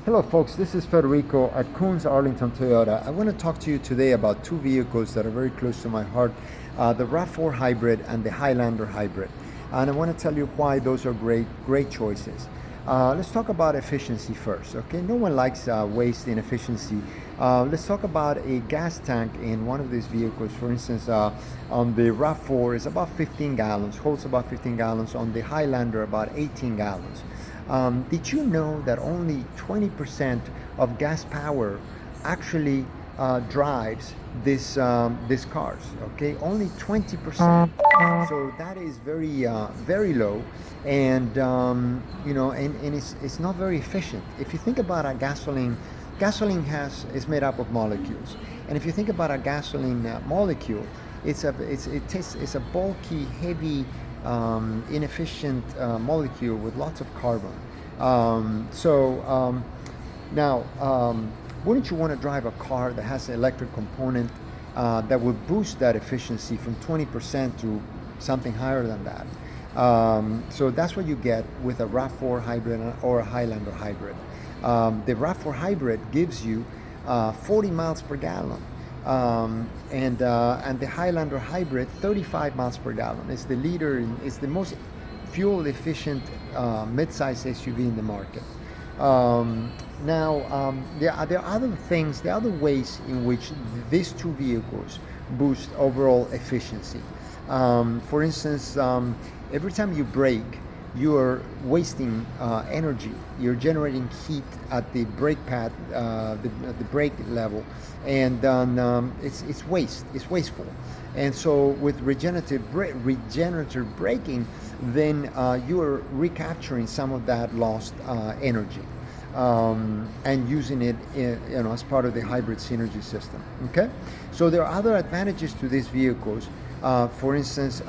Hello folks, this is Federico at Coons Arlington Toyota. I want to talk to you today about two vehicles that are very close to my heart, the RAV4 Hybrid and the Highlander Hybrid. And I want to tell you why those are great choices. Let's talk about efficiency first, okay? No one likes waste in efficiency. Let's talk about a gas tank in one of these vehicles. For instance, on the RAV4 is about 15 gallons, holds about 15 gallons. On the Highlander, about 18 gallons. Did you know that only 20% of gas power actually drives this cars? Okay, only 20%. So that is very low, and and it's not very efficient. If you think about a gasoline is made up of molecules, and if you think about a gasoline molecule, it's a bulky, heavy, inefficient molecule with lots of carbon. Now, wouldn't you want to drive a car that has an electric component that will boost that efficiency from 20% to something higher than that? So that's what you get with a RAV4 hybrid or a Highlander hybrid. The RAV4 hybrid gives you 40 miles per gallon. And the Highlander hybrid 35 miles per gallon. It's the leader, it's the most fuel efficient mid-size SUV in the market. There are other things, there are other ways in which these two vehicles boost overall efficiency. For instance, every time you brake, you are wasting energy. You're generating heat at the brake pad, the brake level, and it's wasteful. And so with regenerative braking, then you are recapturing some of that lost energy and using it as part of the hybrid synergy system. Okay, so there are other advantages to these vehicles. For instance,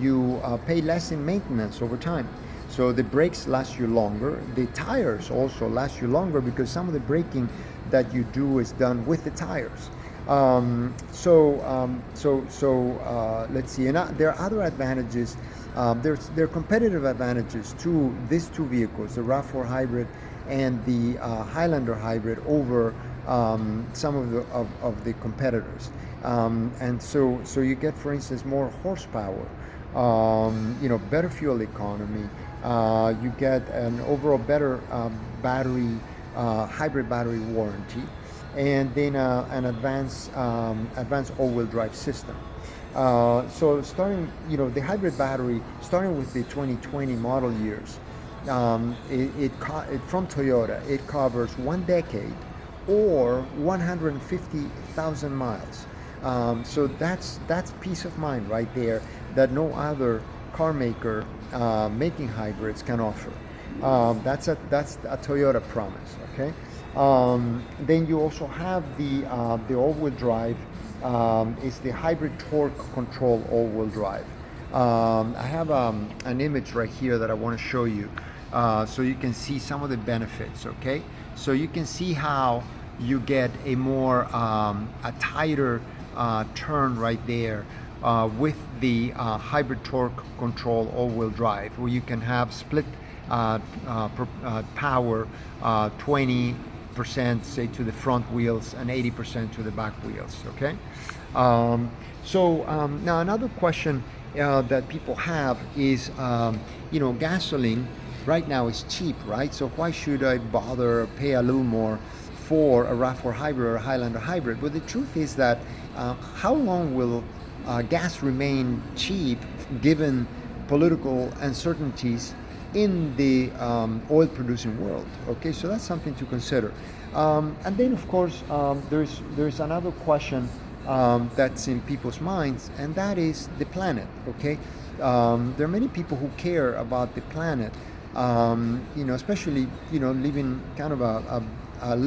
you pay less in maintenance over time. So the brakes last you longer. The tires also last you longer because some of the braking that you do is done with the tires. Let's see. And there are other advantages. There are competitive advantages to these two vehicles, the RAV4 hybrid and the Highlander hybrid, over some of the competitors. And so you get, for instance, more horsepower, better fuel economy. You get an overall better hybrid battery warranty, and then an advanced all-wheel drive system. So starting, the hybrid battery, starting with the 2020 model years, from Toyota, it covers 1 decade or 150,000 miles. So that's peace of mind right there that no other car maker making hybrids can offer. That's a Toyota promise. Okay. Then you also have the all-wheel drive. It's the hybrid torque control all-wheel drive. I have an image right here that I want to show you, so you can see some of the benefits. Okay, so you can see how you get a more a tighter turn right there with the hybrid torque control all-wheel drive, where you can have split power, 20% say to the front wheels and 80% to the back wheels. Okay, now another question that people have is, gasoline right now is cheap, right? So why should I bother pay a little more for a RAV4 hybrid or a Highlander hybrid? But the truth is that how long will gas remain cheap given political uncertainties in the oil producing world? Okay, so that's something to consider. And then of course there's another question that's in people's minds, and that is the planet. Okay, there are many people who care about the planet, especially leaving kind of a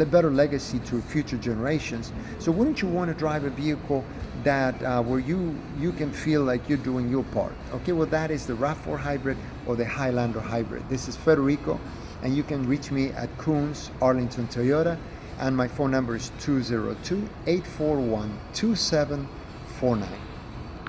better legacy to future generations. So wouldn't you want to drive a vehicle that where you can feel like you're doing your part? Okay, well, that is the RAV4 hybrid or the Highlander hybrid. This is Federico, and you can reach me at Coons Arlington Toyota, and my phone number is 202-841-2749.